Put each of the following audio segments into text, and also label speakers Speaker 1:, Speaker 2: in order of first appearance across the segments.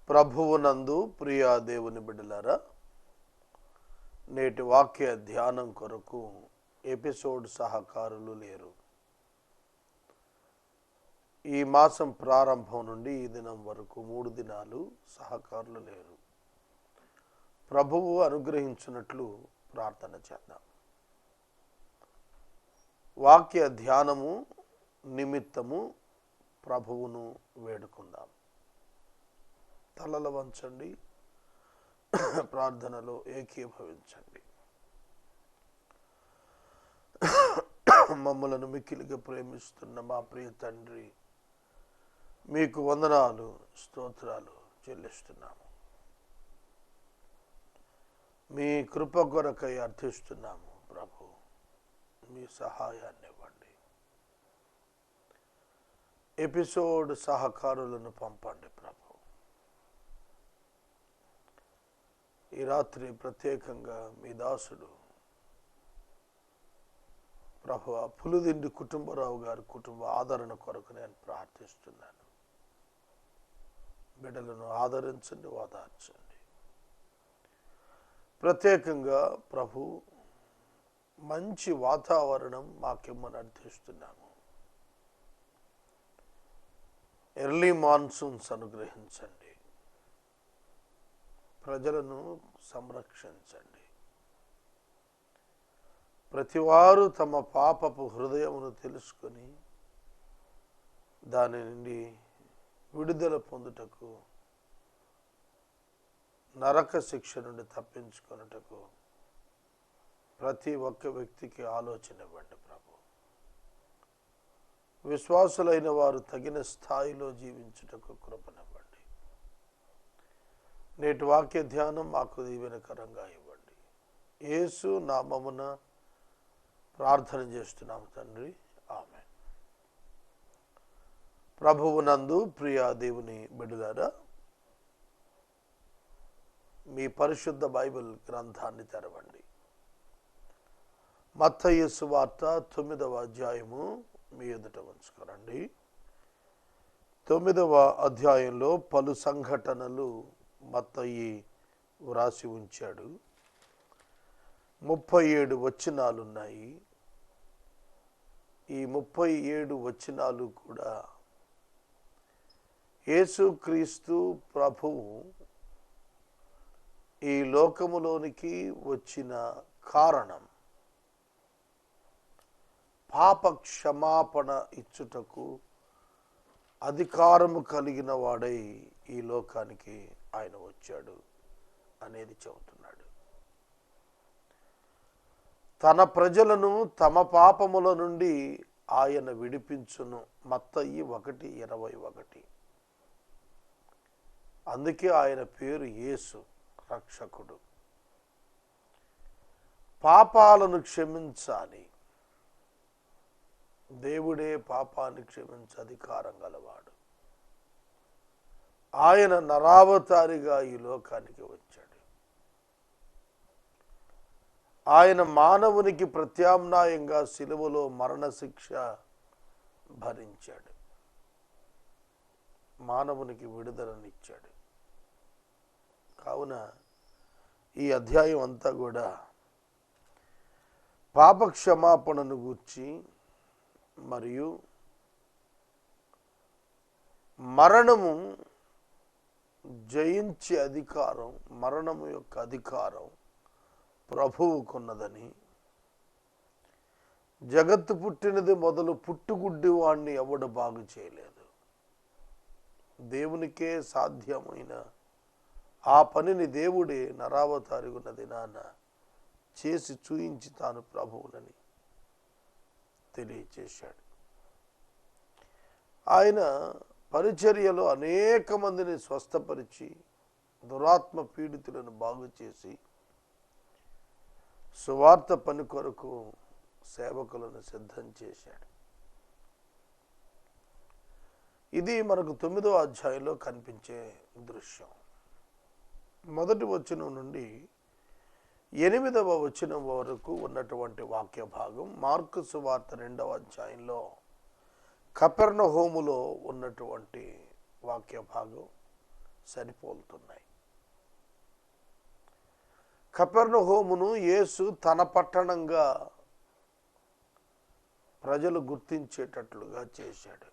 Speaker 1: ప్రభువునందు ప్రియా దేవుని బిడ్డలారా, నేటి వాక్య ధ్యానం కొరకు ఎపిసోడ్ సహకారులు లేరు. ఈ మాసం ప్రారంభం నుండి ఈ దినం వరకు 3 దినాలు సహకారులు లేరు. ప్రభువు అనుగ్రహించినట్లు ప్రార్థన చేద్దాం. వాక్య ధ్యానము నిమిత్తము ప్రభువును వేడుకుందాం. తలల వంచండి, ప్రార్థనలో ఏకీభవించండి. మమ్మలను మిక్కిలిగా ప్రేమిస్తున్న మా ప్రియ తండ్రి, మీకు వందనాలు, స్తోత్రాలు చెల్లిస్తున్నాము. మీ కృప కొరకై అర్థిస్తున్నాము. ప్రభు, మీ సహాయాన్ని ఇవ్వండి. ఎపిసోడ్ సహకారులను పంపండి ప్రభు. ఈ రాత్రి ప్రత్యేకంగా మీ దాసుడు ప్రభు పులిదిండి కుటుంబరావు గారి కుటుంబ ఆదరణ కొరకు నేను ప్రార్థిస్తున్నాను. బిడ్డలను ఆదరించండి, ఓదార్చండి. ప్రత్యేకంగా ప్రభు మంచి వాతావరణం మాకిమ్మని అర్థిస్తున్నాము. ఎర్లీ మాన్సూన్స్ అనుగ్రహించండి. ప్రజలను సంరక్షించండి. ప్రతివారు తమ పాపపు హృదయమును తెలుసుకొని దాని నుండి విడుదల పొందుటకు, నరక శిక్ష నుండి తప్పించుకొనుటకు ప్రతి ఒక్క వ్యక్తికి ఆలోచన ఇవ్వండి ప్రభు. విశ్వాసులైన వారు తగిన స్థాయిలో జీవించుటకు కృపనివ్వండి. నేటి వాక్య ధ్యానం మాకు దీవెనకరంగా ఇవ్వండి. యేసు నామమున ప్రార్థన చేస్తున్నాము తండ్రి, ఆమేన్. ప్రభువునందు ప్రియా దేవుని బిడ్డలారా, మీ పరిశుద్ధ బైబిల్ గ్రంథాన్ని తెరవండి. మత్తయి సువార్త 9వ అధ్యాయము మీ ఎదుట ఉంచుకోరండి. 9వ అధ్యాయంలో పలు సంఘటనలు మత్తయి వ్రాసి ఉంచాడు. 37 వచనాలున్నాయి. ఈ 37 వచనాలు కూడా యేసుక్రీస్తు ప్రభువు ఈ లోకములోనికి వచ్చిన కారణం పాప క్షమాపణ ఇచ్చుటకు అధికారము కలిగిన వాడై ఈ లోకానికి ఆయన వచ్చాడు అనేది చెబుతున్నాడు. తన ప్రజలను తమ పాపముల నుండి ఆయన విడిపించును. మత్తయి 1:21. అందుకే ఆయన పేరు యేసు, రక్షకుడు. పాపాలను క్షమించాలి. దేవుడే పాపాన్ని క్షమించే అధికారం గలవాడు. ఆయన నరావతారిగా ఈ లోకానికి వచ్చాడు. ఆయన మానవునికి ప్రత్యామ్నాయంగా సిలువలో మరణశిక్ష భరించాడు. మానవునికి విడుదలనిచ్చాడు. కావున ఈ అధ్యాయం అంతా కూడా పాప క్షమాపణను గూర్చి మరియు మరణము జయించే అధికారం, మరణము యొక్క అధికారం ప్రభువుకున్నదని, జగత్తు పుట్టినది మొదలు పుట్టుగుడ్డి వాణ్ణి ఎవడు బాగు చేయలేదు, దేవునికే సాధ్యమైన ఆ పనిని దేవుడే నరావతారి ఉన్న దినాన చేసి చూయించి తాను ప్రభువునని తెలియచేశాడు. ఆయన పరిచర్యలో అనేక మందిని స్వస్థపరిచి దురాత్మ పీడితులను బాగు చేసి సువార్త పని కొరకు సేవకులను సిద్ధం చేశాడు. ఇది మనకు 9వ అధ్యాయంలో కనిపించే దృశ్యం. మొదటి వచనం నుండి 8వ వచనం వరకు ఉన్నటువంటి వాక్య భాగం మార్కు సువార్త 2వ అధ్యాయంలో కపెర్నహూములో ఉన్నటువంటి వాక్య భాగం సరిపోలుతున్నాయి. కపెర్నహూమును యేసు తన పట్టణంగా ప్రజలు గుర్తించేటట్లుగా చేశాడు.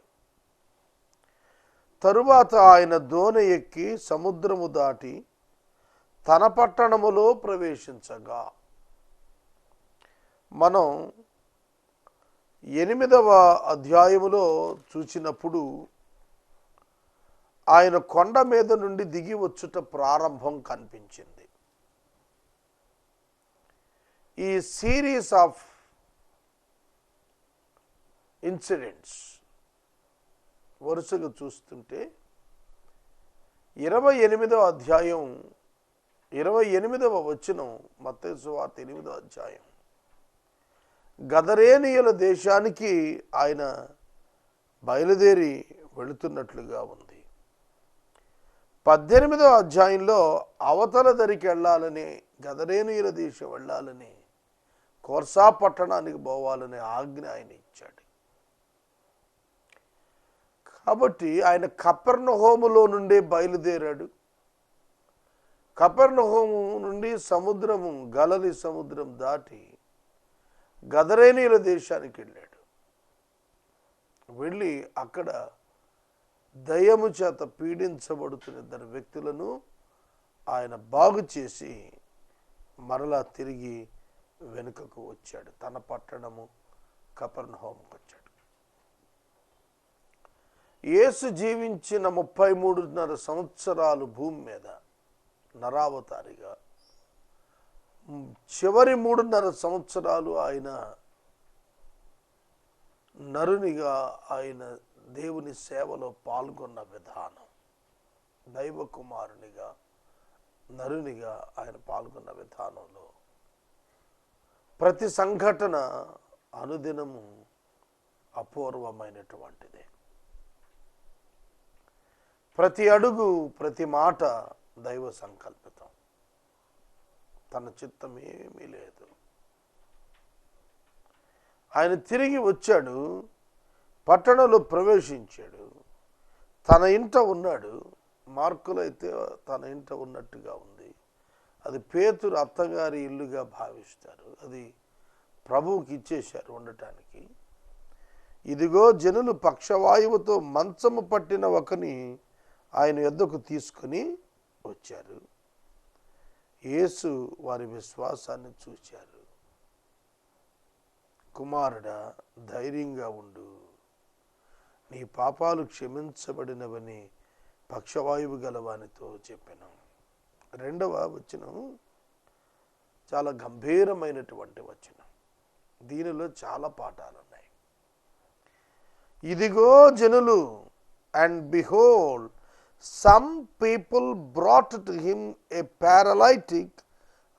Speaker 1: తరువాత ఆయన దోణి ఎక్కి సముద్రము దాటి తన పట్టణములో ప్రవేశించగా, మనం 8వ అధ్యాయములో చూసినప్పుడు ఆయన కొండ మీద నుండి దిగి వచ్చుట ప్రారంభం కనిపించింది. ఈ సిరీస్ ఆఫ్ ఇన్సిడెంట్స్ వరుసగా చూస్తుంటే 28వ అధ్యాయం 28వ వచనం, మత్తయి సువార్త 8వ అధ్యాయం, గదరేనీయుల దేశానికి ఆయన బయలుదేరి వెళుతున్నట్లుగా ఉంది. 18వ అధ్యాయంలో అవతల దరికి వెళ్ళాలని, గదరేనీయుల దేశం వెళ్ళాలని, కోర్సా పట్టణానికి పోవాలనే ఆజ్ఞ ఆయన ఇచ్చాడు. కాబట్టి ఆయన కపెర్నహూములో నుండి బయలుదేరాడు. కపెర్నహూము నుండి సముద్రము, గలిలీ సముద్రం దాటి గదరేనీయుల దేశానికి వెళ్ళాడు. వెళ్ళి అక్కడ దయ్యము చేత పీడించబడుతున్న 2 వ్యక్తులను ఆయన బాగు చేసి మరలా తిరిగి వెనుకకు వచ్చాడు. తన పట్టణము కపెర్నహూముకు వచ్చాడు. యేసు జీవించిన 33.5 సంవత్సరాలు భూమి మీద నరావతారిగా, చివరి 3.5 సంవత్సరాలు ఆయన నరునిగా, ఆయన దేవుని సేవలో పాల్గొన్న విధానం, దైవ కుమారునిగా నరునిగా ఆయన పాల్గొన్న విధానంలో ప్రతి సంఘటన అనుదినము అపూర్వమైనటువంటిదే. ప్రతి అడుగు, ప్రతి మాట దైవ సంకల్పితం. తన చిత్తం ఏమీ లేదు. ఆయన తిరిగి వచ్చాడు, పట్టణంలో ప్రవేశించాడు, తన ఇంట ఉన్నాడు. మార్కులో అయితే తన ఇంట ఉన్నట్టుగా ఉంది. అది పేతురు అత్తగారి ఇల్లుగా భావిస్తారు. అది ప్రభువుకి ఇచ్చేశారు ఉండటానికి. ఇదిగో జనులు పక్షవాయువుతో మంచము పట్టిన ఒకని ఆయన యొద్దకు తీసుకుని వచ్చారు. యేసు వారి విశ్వాసాన్ని చూశారు. కుమారుడా, ధైర్యంగా ఉండు, నీ పాపాలు క్షమించబడినవని పక్షవాయువు గలవానితో చెప్పాను. 2వ వచనం చాలా గంభీరమైనటువంటి వచనం. దీనిలో చాలా పాఠాలు ఉన్నాయి. ఇదిగో జనులు, and behold, some people brought to him a paralytic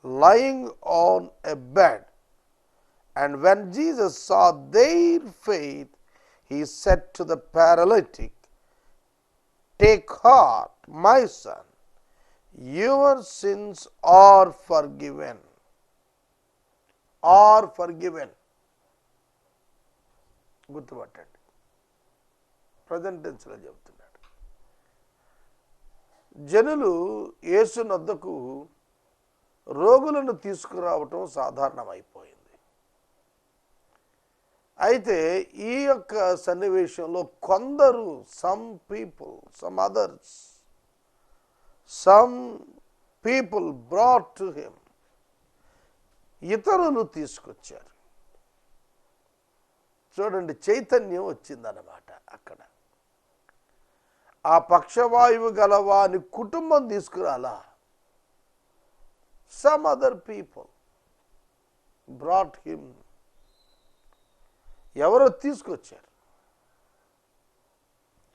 Speaker 1: lying on a bed. And when Jesus saw their faith, he said to the paralytic, take heart, my son, your sins are forgiven. Are forgiven. గుర్తుపట్టండి, present టెన్స్లో చెబుతున్నాడు. జనులు యేసు నొద్దకు రోగులను తీసుకురావటం సాధారణమైపోయింది. అయితే ఈ యొక్క సన్నివేశంలో కొందరు, some people brought to him, ఇతరులు తీసుకొచ్చారు. చూడండి, చైతన్యం వచ్చిందన్నమాట అక్కడ. ఆ పక్షవాయువు గలవాని కుటుంబం తీసుకురాలా, some other people brought him. ఎవరో తీసుకొచ్చారు.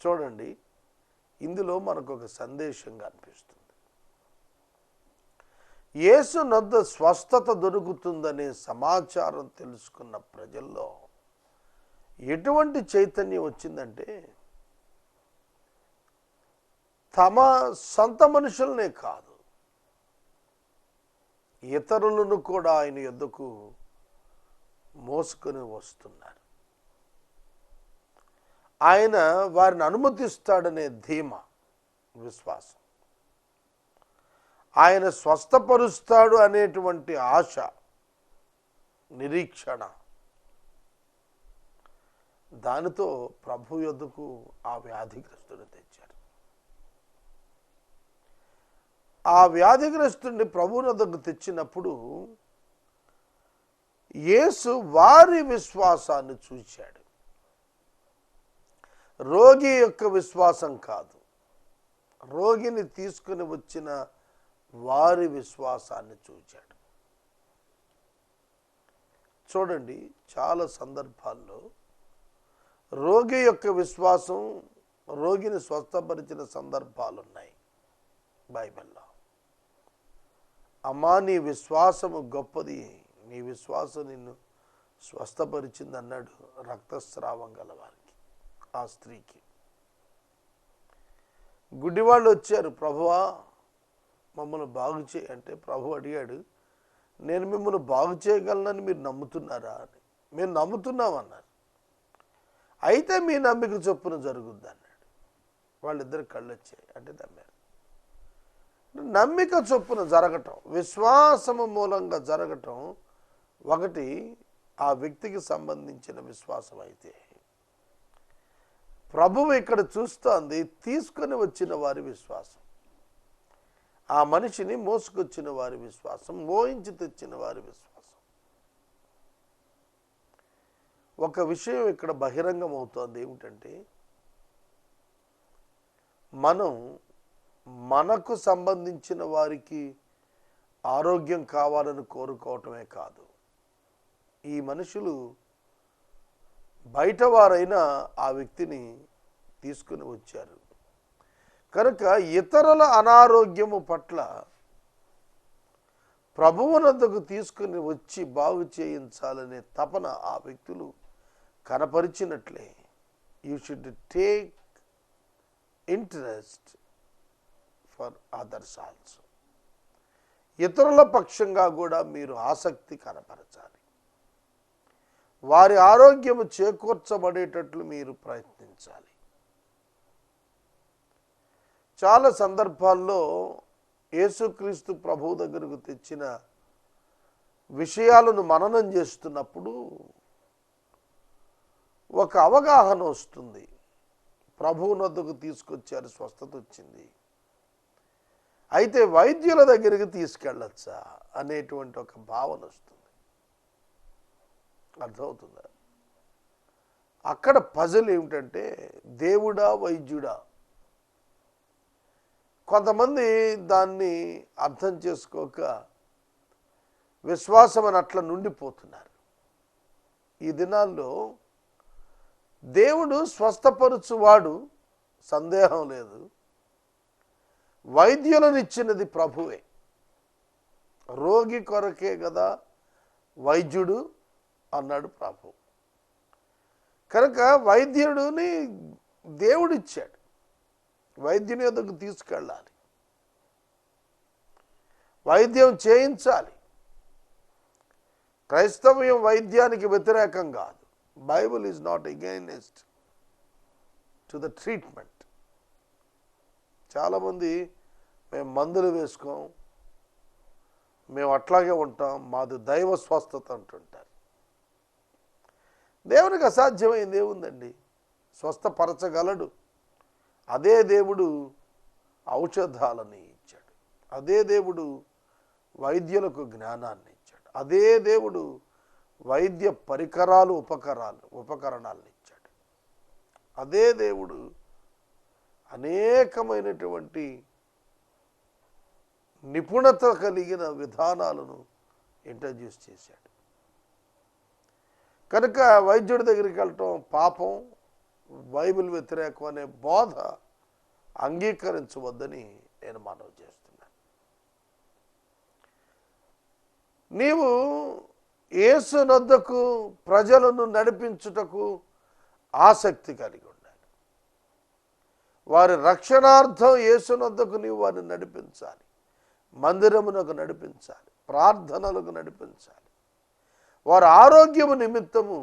Speaker 1: చూడండి, ఇందులో మనకు ఒక సందేశం కనిపిస్తుంది. యేసు నొద్ద స్వస్థత దొరుకుతుందనే సమాచారం తెలుసుకున్న ప్రజల్లో ఎటువంటి చైతన్యం వచ్చిందంటే, తమ సొంత మనుషులనే కాదు, ఇతరులను కూడా ఆయన యొద్దకు మోసుకొని వస్తున్నారు. ఆయన వారిని అనుమతిస్తాడనే ధీమా, విశ్వాసం. ఆయన స్వస్థపరుస్తాడు అనేటువంటి ఆశ, నిరీక్షణ, దానితో ప్రభు యొద్దకు ఆ వ్యాధిగ్రస్తుని తెచ్చారు. ఆ వ్యాధిగ్రస్తుడిని ప్రభు యొద్దకు తెచ్చినప్పుడు యేసు వారి విశ్వాసాన్ని చూశాడు. రోగి యొక్క విశ్వాసం కాదు, రోగిని తీసుకుని వచ్చిన వారి విశ్వాసాన్ని చూచాడు. చూడండి, చాలా సందర్భాల్లో రోగి యొక్క విశ్వాసం రోగిని స్వస్థపరిచిన సందర్భాలు ఉన్నాయి బైబిల్లో. అమ్మా, నీ విశ్వాసము గొప్పది, నీ విశ్వాసం నిన్ను స్వస్థపరిచింది అన్నాడు రక్తస్రావం గల వారికి, ఆ స్త్రీకి. గుడ్డివాళ్ళు వచ్చారు, ప్రభువా మమ్మల్ని బాగు చేయి అంటే ప్రభు అడిగాడు, నేను మిమ్మల్ని బాగు చేయగలనని మీరు నమ్ముతున్నారా అని. మేము నమ్ముతున్నామన్నారు. అయితే మీ నమ్మిక చొప్పున జరుగుద్ది అన్నాడు. వాళ్ళిద్దరు కళ్ళు వచ్చాయి అంటే నమ్మారు. నమ్మిక చొప్పున జరగటం, విశ్వాసము మూలంగా జరగటం ఒకటి ఆ వ్యక్తికి సంబంధించిన విశ్వాసం. అయితే ప్రభువు ఇక్కడ చూస్తోంది తీసుకొని వచ్చిన వారి విశ్వాసం, ఆ మనిషిని మోసుకొచ్చిన వారి విశ్వాసం, మోయించి తెచ్చిన వారి విశ్వాసం. ఒక విషయం ఇక్కడ బహిరంగం అవుతోంది ఏమిటంటే, మనం మనకు సంబంధించిన వారికి ఆరోగ్యం కావాలని కోరుకోవటమే కాదు, ఈ మనుషులు బయట వారైనా ఆ వ్యక్తిని తీసుకుని వచ్చారు కనుక ఇతరుల అనారోగ్యము పట్ల ప్రభువునొద్దకు తీసుకుని వచ్చి బాగు చేయించాలనే తపన ఆ వ్యక్తులు కనపరిచినట్లే, you should take interest for others also. ఇతరుల పక్షంగా కూడా మీరు ఆసక్తి కనపరచాలి. వారి ఆరోగ్యము చేకూర్చబడేటట్లు మీరు ప్రయత్నించాలి. చాలా సందర్భాల్లో యేసుక్రీస్తు ప్రభువు దగ్గరకు తెచ్చిన విషయాలను మననం చేస్తున్నప్పుడు ఒక అవగాహన వస్తుంది. ప్రభువునొద్దకు తీసుకొచ్చారు, స్వస్థత వచ్చింది, అయితే వైద్యుల దగ్గరికి తీసుకెళ్ళచ్చా అనేటువంటి ఒక భావన వస్తుంది. అర్థమవుతుందా? అక్కడ పజిల్ ఏమిటంటే దేవుడా వైద్యుడా. కొంతమంది దాన్ని అర్థం చేసుకోక విశ్వాసం అని అట్లా నుండిపోతున్నారు. ఈ దినాల్లో దేవుడు స్వస్థపరచువాడు, సందేహం లేదు. వైద్యులను ఇచ్చినది ప్రభువే. రోగి కొరకే కదా వైద్యుడు అన్నాడు ప్రభు. కనుక వైద్యుడిని దేవుడిచ్చాడు, వైద్యుని వద్దకు తీసుకెళ్ళాలి, వైద్యం చేయించాలి. క్రైస్తవ్యం వైద్యానికి వ్యతిరేకం కాదు. Bible is not against to the treatment. చాలామంది మేము మందులు వేసుకోం, మేము అట్లాగే ఉంటాం, మాది దైవ స్వస్థత అంటుంటారు. దేవునికి అసాధ్యమైంది ఏముందండి? స్వస్థపరచగలడు. అదే దేవుడు ఔషధాలని ఇచ్చాడు, అదే దేవుడు వైద్యులకు జ్ఞానాన్ని ఇచ్చాడు, అదే దేవుడు వైద్య ఉపకరణాలను ఇచ్చాడు, అదే దేవుడు అనేకమైనటువంటి నిపుణత కలిగిన విధానాలను ఇంట్రడ్యూస్ చేశాడు. కనుక వైద్యుడి దగ్గరికి వెళ్ళటం పాపం, బైబిల్ వ్యతిరేకం అనే బోధ అంగీకరించవద్దని నేను మనవి చేస్తున్నాను. నీవు యేసునొద్దకు ప్రజలను నడిపించుటకు ఆసక్తి కలిగి ఉండాలి. వారి రక్షణార్థం యేసునొద్దకు నీవు వారిని నడిపించాలి, మందిరమునకు నడిపించాలి, ప్రార్థనలకు నడిపించాలి. వారి ఆరోగ్యము నిమిత్తము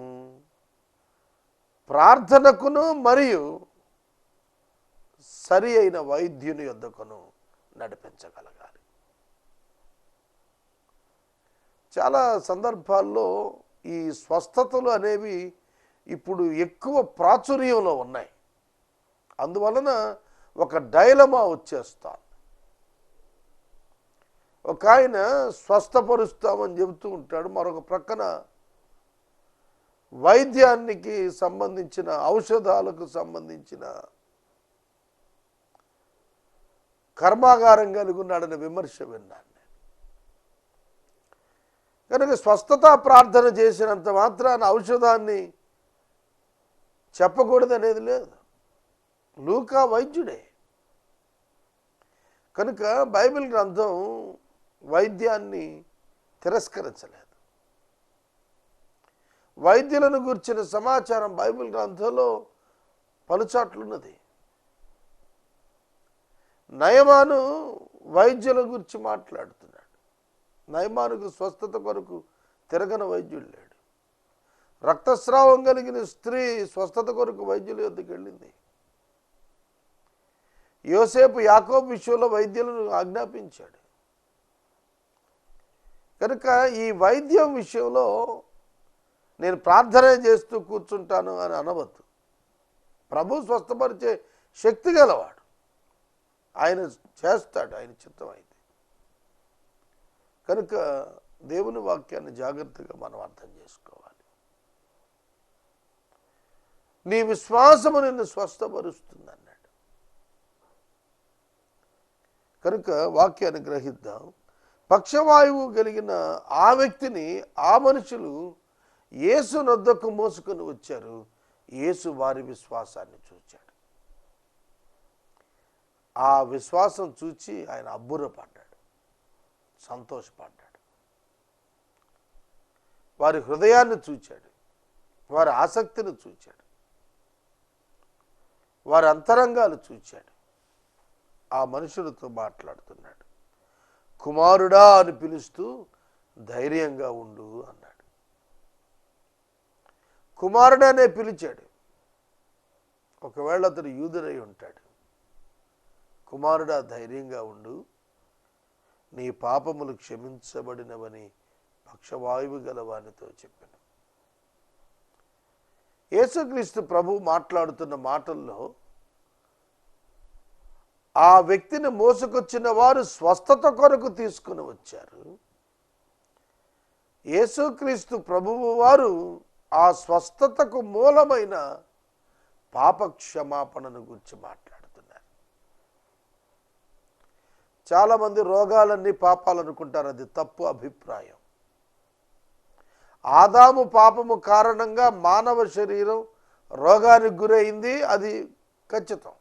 Speaker 1: ప్రార్థనకును మరియు సరి అయిన వైద్యుని యొద్దకును నడిపించగలగాలి. చాలా సందర్భాల్లో ఈ స్వస్థతలు అనేవి ఇప్పుడు ఎక్కువ ప్రాచుర్యంలో ఉన్నాయి. అందువలన ఒక డైలమా వచ్చేస్తాను. ఒక ఆయన స్వస్థపరుస్తామని చెబుతూ ఉంటాడు, మరొక ప్రక్కన వైద్యానికి సంబంధించిన ఔషధాలకు సంబంధించిన కర్మాగారం కలిగి ఉన్నాడనే విమర్శ విన్నాను నేను. కనుక స్వస్థత ప్రార్థన చేసినంత మాత్రాన ఔషధాన్ని చెప్పకూడదనేది లేదు. లూకా వైద్యుడే. కనుక బైబిల్ గ్రంథం వైద్యాన్ని తిరస్కరించలేదు. వైద్యులను గురించిన సమాచారం బైబిల్ గ్రంథంలో పలుచాట్లున్నది. నయమాను వైద్యుల గురించి మాట్లాడుతున్నాడు. నయమానుకు స్వస్థత కొరకు తిరగన వైద్యుడు లేడు. రక్తస్రావం కలిగిన స్త్రీ స్వస్థత కొరకు వైద్యుల యొద్దకు వెళ్ళింది. యోసేపు యాకోబు విషయంలో వైద్యులను ఆజ్ఞాపించాడు. కనుక ఈ వైద్యం విషయంలో నేను ప్రార్థన చేస్తూ కూర్చుంటాను అని అనవద్దు. ప్రభు స్వస్థపరిచే శక్తి గలవాడు. ఆయన చేస్తాడు, ఆయన చిత్తం అయితే. కనుక దేవుని వాక్యాన్ని జాగ్రత్తగా మనం అర్థం చేసుకోవాలి. నీ విశ్వాసము నిన్ను స్వస్థపరుస్తుంది అన్నాడు. కనుక వాక్యాన్ని గ్రహిద్దాం. పక్షవాయువు కలిగిన ఆ వ్యక్తిని ఆ మనుషులు యేసు నొద్దకు మోసుకొని వచ్చారు. యేసు వారి విశ్వాసాన్ని చూచాడు. ఆ విశ్వాసం చూచి ఆయన అబ్బురపడ్డాడు, సంతోషపడ్డాడు. వారి హృదయాన్ని చూచాడు, వారి ఆసక్తిని చూచాడు, వారి అంతరంగాలు చూచాడు. ఆ మనుషులతో మాట్లాడుతున్నాడు. కుమారుడా అని పిలుస్తూ ధైర్యంగా ఉండు అన్నాడు. కుమారుడనే పిలిచాడు. ఒకవేళ అతడు యూదుడై ఉంటాడు. కుమారుడా ధైర్యంగా ఉండు, నీ పాపములు క్షమించబడినవని పక్షవాయువు గలవానితో చెప్పాను. యేసుక్రీస్తు ప్రభు మాట్లాడుతున్న మాటల్లో ఆ వ్యక్తిని మోసుకొచ్చిన వారు స్వస్థత కొరకు తీసుకుని వచ్చారు. యేసుక్రీస్తు ప్రభువు వారు ఆ స్వస్థతకు మూలమైన పాప క్షమాపణను గురించి మాట్లాడుతున్నారు. చాలామంది రోగాలన్నీ పాపాలు అనుకుంటారు. అది తప్పు అభిప్రాయం. ఆదాము పాపము కారణంగా మానవ శరీరం రోగానికి గురైంది, అది ఖచ్చితం.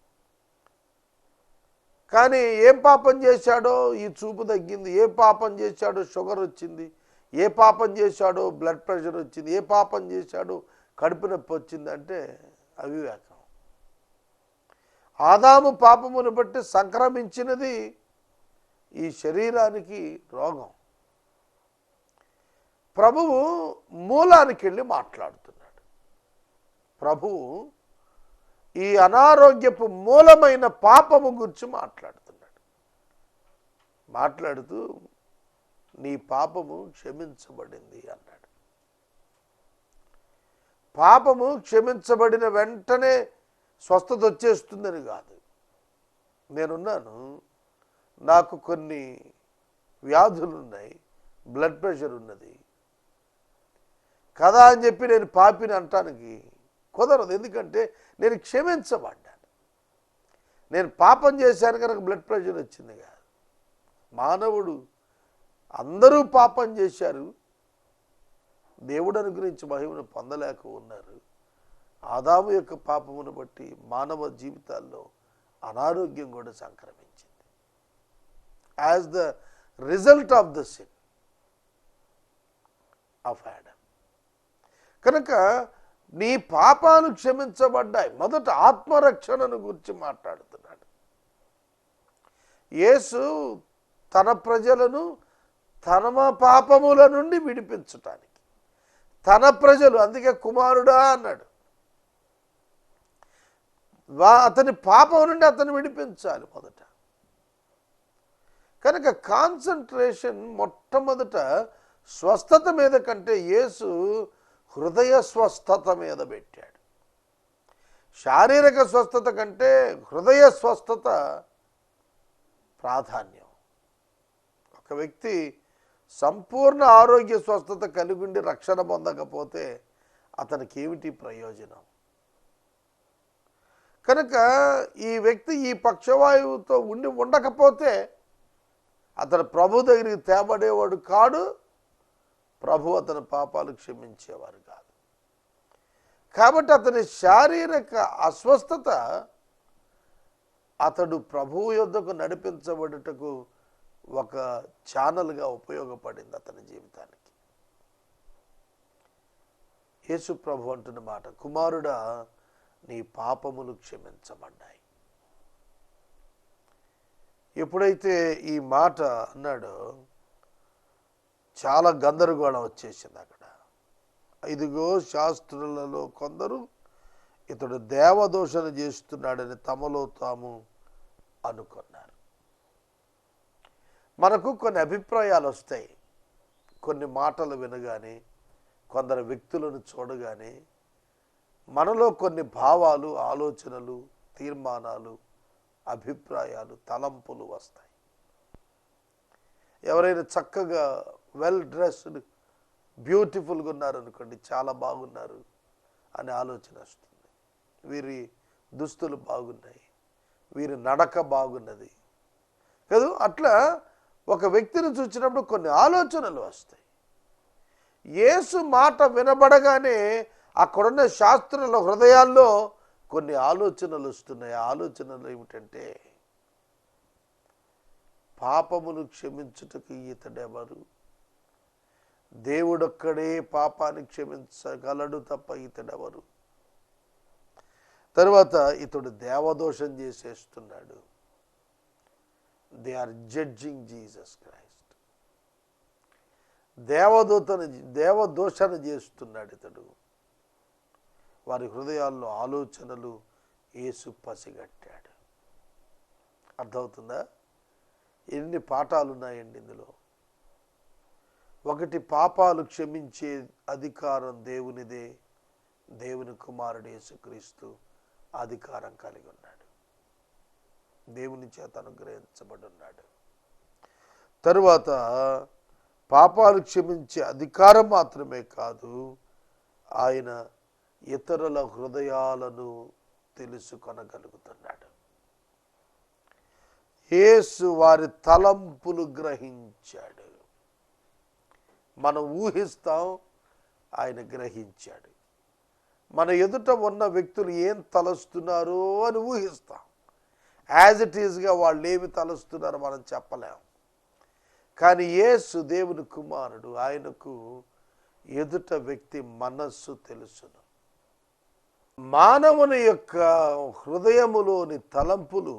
Speaker 1: కానీ ఏం పాపం చేశాడో ఈ చూపు తగ్గింది, ఏ పాపం చేశాడో షుగర్ వచ్చింది, ఏ పాపం చేశాడో బ్లడ్ ప్రెషర్ వచ్చింది, ఏ పాపం చేశాడో కడుపు నొప్పి వచ్చింది అంటే అవివేకం. ఆదాము పాపమును బట్టి సంక్రమించినది ఈ శరీరానికి రోగం. ప్రభువు మూలానికి వెళ్ళి మాట్లాడుతున్నాడు. ప్రభువు ఈ అనారోగ్యపు మూలమైన పాపము గురించి మాట్లాడుతున్నాడు. మాట్లాడుతూ నీ పాపము క్షమించబడింది అన్నాడు. పాపము క్షమించబడిన వెంటనే స్వస్థత వచ్చేస్తుందని కాదు. నేనున్నాను, నాకు కొన్ని వ్యాధులు ఉన్నాయి, బ్లడ్ ప్రెషర్ ఉన్నది కదా అని చెప్పి నేను పాపిని అంటానికి కుదరదు. ఎందుకంటే నేను క్షమించబడ్డాను. నేను పాపం చేశాను కనుక బ్లడ్ ప్రెషర్ వచ్చింది కాదు. మానవుడు అందరూ పాపం చేశారు, దేవుడు అనుగ్రహించి మహిమను పొందలేక ఉన్నారు. ఆదాము యొక్క పాపమును బట్టి మానవ జీవితాల్లో అనారోగ్యం కూడా సంక్రమించింది. As the result of the sin of Adam. కనుక నీ పాపాలు క్షమించబడ్డాయి. మొదట ఆత్మరక్షణను గురించి మాట్లాడుతున్నాడు. యేసు తన ప్రజలను తన పాపముల నుండి విడిపించటానికి, తన ప్రజలు, అందుకే కుమారుడా అన్నాడు. అతని పాపం నుండి అతను విడిపించాలి మొదట. కనుక కాన్సన్ట్రేషన్ మొట్టమొదట స్వస్థత మీద కంటే యేసు హృదయ స్వస్థత మీద పెట్టాడు. శారీరక స్వస్థత కంటే హృదయ స్వస్థత ప్రాధాన్యం. ఒక వ్యక్తి సంపూర్ణ ఆరోగ్య స్వస్థత కలిగి ఉండి రక్షణ పొందకపోతే అతనికి ఏమిటి ప్రయోజనం? కనుక ఈ వ్యక్తి ఈ పక్షవాయువుతో ఉండకపోతే అతను ప్రభు దగ్గరికి తేబడేవాడు కాడు, ప్రభు అతని పాపాలు క్షమించేవారు కాదు. కాబట్టి అతని శారీరక అస్వస్థత అతడు ప్రభువు యొద్దకు నడిపించబడుటకు ఒక ఛానల్గా ఉపయోగపడింది అతని జీవితానికి. యేసు ప్రభు అంటున్న మాట, కుమారుడా నీ పాపములు క్షమించబడ్డాయి. ఎప్పుడైతే ఈ మాట అన్నాడో చాలా గందరగోళం వచ్చేసింది అక్కడ. ఇదిగో శాస్త్రులలో కొందరు ఇతడు దేవదూషణ చేస్తున్నాడని తమలో తాము అనుకున్నారు. మనకు కొన్ని అభిప్రాయాలు వస్తాయి. కొన్ని మాటలు వినగానే, కొందరు వ్యక్తులను చూడగానే మనలో కొన్ని భావాలు, ఆలోచనలు, తీర్మానాలు, అభిప్రాయాలు, తలంపులు వస్తాయి. ఎవరైనా చక్కగా వెల్ డ్రెస్డ్, బ్యూటిఫుల్గా ఉన్నారనుకోండి, చాలా బాగున్నారు అనే ఆలోచన వస్తుంది. వీరి దుస్తులు బాగున్నాయి, వీరి నడక బాగున్నది కదా. అట్లా ఒక వ్యక్తిని చూసినప్పుడు కొన్ని ఆలోచనలు వస్తాయి. యేసు మాట వినబడగానే అక్కడున్న శాస్త్రుల హృదయాల్లో కొన్ని ఆలోచనలు వస్తున్నాయి. ఆలోచనలు ఏమిటంటే, పాపమును క్షమించుటకు ఇతడెవరు? దేవుడొక్కడే పాపాన్ని క్షమించగలడు తప్ప ఇతడెవరు? తర్వాత ఇతడు దేవదోషం చేసేస్తున్నాడు. They are judging Jesus Christ. దేవదోషణ చేస్తున్నాడు ఇతడు. వారి హృదయాల్లో ఆలోచనలు యేసు పసిగట్టాడు. అర్థమవుతుందా? ఎన్ని పాఠాలు ఉన్నాయండి ఇందులో. ఒకటి, పాపాలు క్షమించే అధికారం దేవునిదే. దేవుని కుమారుడు యేసుక్రీస్తు అధికారం కలిగి ఉన్నాడు, దేవుని చేత అనుగ్రహించబడి ఉన్నాడు. తరువాత పాపాలు క్షమించే అధికారం మాత్రమే కాదు, ఆయన ఇతరుల హృదయాలను తెలుసుకొనగలుగుతున్నాడు. యేసు వారి తలంపులు గ్రహించాడు. మనం ఊహిస్తాం, ఆయన గ్రహించాడు. మన ఎదుట ఉన్న వ్యక్తులు ఏం తలస్తున్నారో అని ఊహిస్తాం. యాజ్ ఇట్ ఈజ్గా వాళ్ళు ఏమి తలస్తున్నారో మనం చెప్పలేం. కానీ యేసు దేవుని కుమారుడు, ఆయనకు ఎదుట వ్యక్తి మనస్సు తెలుసును. మానవుని యొక్క హృదయములోని తలంపులు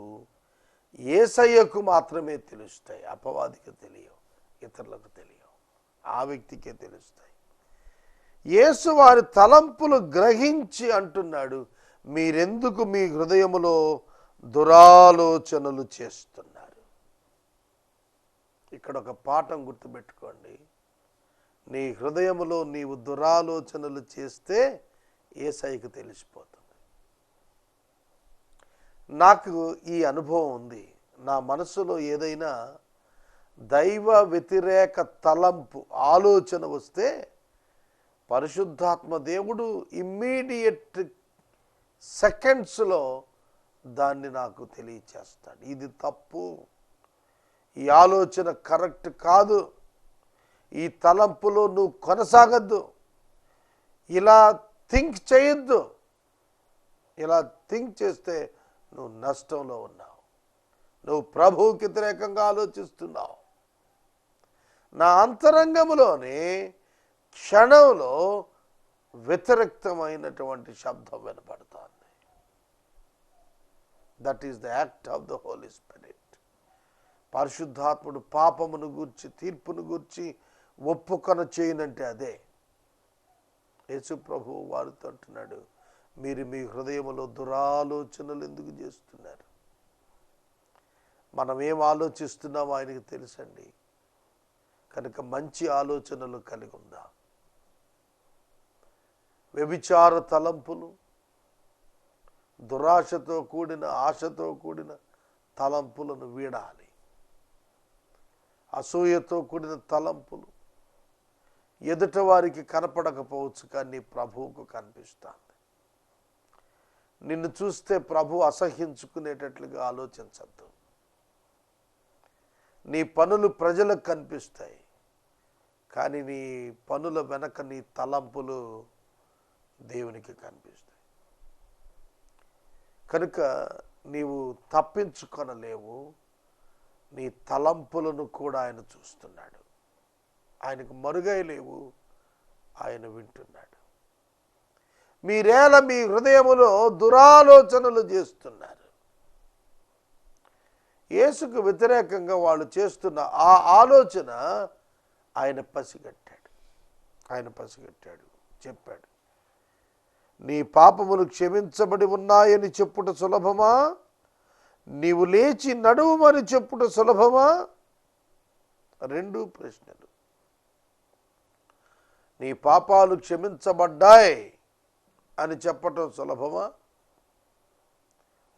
Speaker 1: యేసయ్యకు మాత్రమే తెలుస్తాయి, అపవాదికి తెలియవు, ఇతరులకు తెలియవు, ఆ వ్యక్తికే తెలుస్తాయి. యేసు వారి తలంపులు గ్రహించి అంటున్నాడు, మీరెందుకు మీ హృదయములో దురాలోచనలు చేస్తున్నారు? ఇక్కడ ఒక పాఠం గుర్తుపెట్టుకోండి. నీ హృదయములో నీవు దురాలోచనలు చేస్తే యేసయ్యకు తెలిసిపోతుంది. నాకు ఈ అనుభవం ఉంది. నా మనసులో ఏదైనా దైవ వ్యతిరేక తలంపు, ఆలోచన వస్తే పరిశుద్ధాత్మ దేవుడు ఇమ్మీడియట్ సెకండ్స్లో దాన్ని నాకు తెలియచేస్తాడు. ఇది తప్పు, ఈ ఆలోచన కరెక్ట్ కాదు, ఈ తలంపులో నువ్వు కొనసాగద్దు, ఇలా థింక్ చేయొద్దు. ఇలా థింక్ చేస్తే నువ్వు నష్టంలో ఉన్నావు, నువ్వు ప్రభువుకి వ్యతిరేకంగా ఆలోచిస్తున్నావు. నా అంతరంగంలోనే క్షణంలో వ్యతిరేక్తమైనటువంటి శబ్దం వినపడుతోంది. That is the act of the Holy Spirit. పరిశుద్ధాత్ముడు పాపమును గూర్చి, తీర్పును గూర్చి ఒప్పుకొన చేయనంటే అదే. యేసు ప్రభువు వారితో అంటున్నాడు, మీరు మీ హృదయంలో దురాలోచనలు ఎందుకు చేస్తున్నారు? మనం ఏం ఆలోచిస్తున్నామో ఆయనకి తెలుసండి. కనుక మంచి ఆలోచనలు కలిగి ఉందా. వ్యభిచార తలంపులు, దురాశతో కూడిన ఆశతో కూడిన తలంపులను వీడాలి. అసూయతో కూడిన తలంపులు ఎదుట వారికి కనపడకపోవచ్చు, కానీ ప్రభువుకు కనిపిస్తుంది. నిన్ను చూస్తే ప్రభు అసహ్యించుకునేటట్లుగా ఆలోచించద్దు. నీ పనులు ప్రజలకు కనిపిస్తాయి, కానీ నీ పనుల వెనక నీ తలంపులు దేవునికి కనిపిస్తాయి. కనుక నీవు తప్పించుకొనలేవు. నీ తలంపులను కూడా ఆయన చూస్తున్నాడు. ఆయనకు మరుగై లేవు, ఆయన వింటున్నాడు. మీరేలా మీ హృదయములో దురాలోచనలు చేస్తున్నారు. యేసుకు వ్యతిరేకంగా వాళ్ళు చేస్తున్న ఆ ఆలోచన ఆయన పసిగట్టాడు. చెప్పాడు, నీ పాపములు క్షమించబడి ఉన్నాయని చెప్పుట సులభమా, నీవు లేచి నడువుమని చెప్పుట సులభమా? రెండు ప్రశ్నలు. నీ పాపాలు క్షమించబడ్డాయి అని చెప్పటం సులభమా?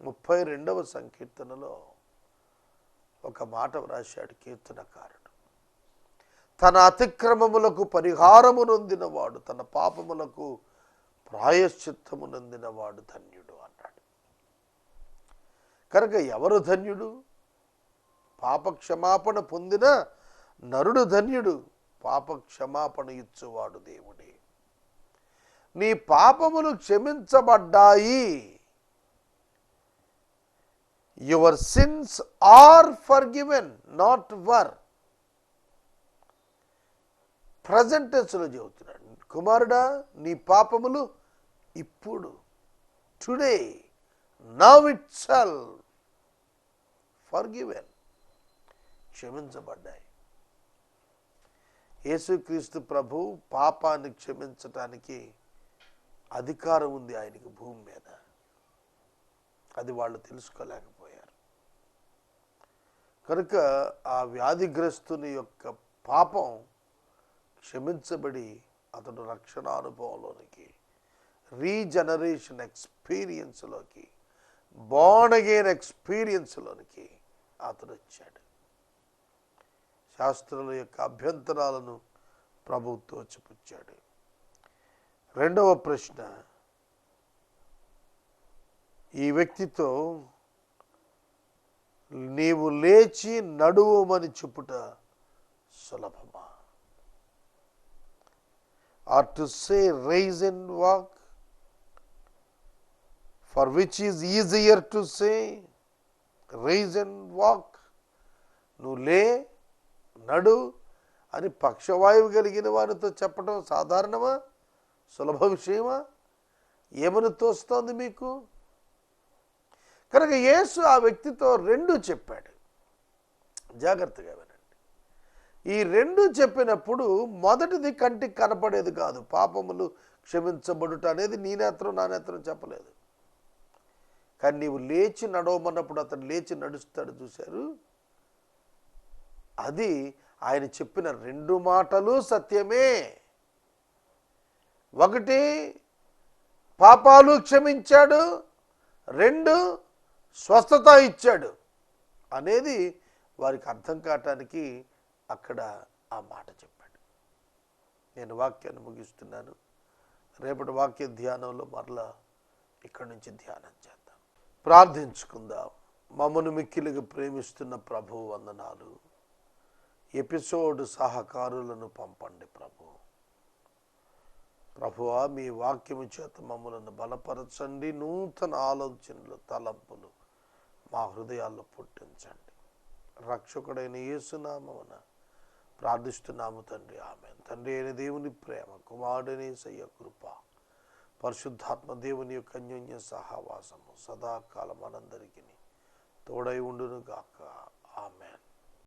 Speaker 1: 32వ సంకీర్తనలో ఒక మాట వ్రాశాడు కీర్తనకారుడు. తన అతిక్రమములకు పరిహారము నొందినవాడు, తన పాపములకు ప్రాయశ్చిత్తము నొందినవాడు ధన్యుడు అన్నాడు. కనుక ఎవరు ధన్యుడు? పాపక్షమాపణ పొందిన నరుడు ధన్యుడు. పాపక్షమాపణ ఇచ్చువాడు దేవుడే. నీ పాపములు క్షమించబడ్డాయి. Your sins are forgiven, not were. Present టెన్స్లో చెబుతున్నాడు. కుమారుడా, నీ పాపములు ఇప్పుడు, టుడే, నౌ ఇట్సెల్ఫ్, ఫర్గివెన్, క్షమించబడ్డాయి. యేసుక్రీస్తు ప్రభు పాపాన్ని క్షమించటానికి అధికారం ఉంది ఆయనకి భూమి మీద. అది వాళ్ళు తెలుసుకోలేకపోయారు. కనుక ఆ వ్యాధిగ్రస్తుని యొక్క పాపం క్షమించబడి అతడు రక్షణానుభవంలోనికి, రీజనరేషన్ ఎక్స్పీరియన్స్లోకి, బోర్న్ అగైన్ ఎక్స్పీరియన్స్లోనికి అతడు వచ్చాడు. శాస్త్రుల యొక్క అభ్యంతరాలను ప్రభువు తోచిపుచ్చాడు. రెండవ ప్రశ్న, ఈ వ్యక్తితో నీవు లేచి నడువుమని చెప్పుట సులభమా? Or to say rise and walk, for which is easier to say rise and walk. నువ్వు లే, నడు అని పక్షవాయువు కలిగిన వారితో చెప్పడం సాధారణమా? సులభ విషయమా? ఏమని తోస్తోంది మీకు? కనుక యేసు ఆ వ్యక్తితో రెండు చెప్పాడు. జాగ్రత్తగా వినండి. ఈ రెండు చెప్పినప్పుడు మొదటిది కంటికి కనపడేది కాదు. పాపములు క్షమించబడుట అనేది నీ నేత్రం నా నేత్రం చెప్పలేదు. కానీ నీవు లేచి నడవమన్నప్పుడు అతను లేచి నడుస్తాడు, చూశారు? అది ఆయన చెప్పిన రెండు మాటలు సత్యమే. ఒకటి, పాపాలు క్షమించాడు. రెండు, స్వస్థత ఇచ్చాడు అనేది వారికి అర్థం కావటానికి అక్కడ ఆ మాట చెప్పాడు. నేను వాక్యాన్ని ముగిస్తున్నాను. రేపటి వాక్య ధ్యానంలో మరలా ఇక్కడి నుంచి ధ్యానం చేద్దాం. ప్రార్థించుకుందాం. మమ్మను మిక్కిలిగా ప్రేమిస్తున్న ప్రభువు వందనాలు. ఎపిసోడ్ సహకారులను పంపండి ప్రభువా, మీ వాక్యము చేత మమ్మలను బలపరచండి. నూతన ఆలోచనలు, తలంపులు మా హృదయాల్లో పుట్టించండి. రక్షకుడైన యేసునామమున ప్రార్థిస్తున్నాము తండ్రి, ఆమేన్. తండ్రి అయిన దేవుని ప్రేమ, కుమారుడైన యేసయ్య కృప, పరిశుద్ధాత్మ దేవుని యొక్క అన్యోన్య సహవాసము సదాకాలం మనందరికీ తోడై ఉండును గాక. ఆమేన్.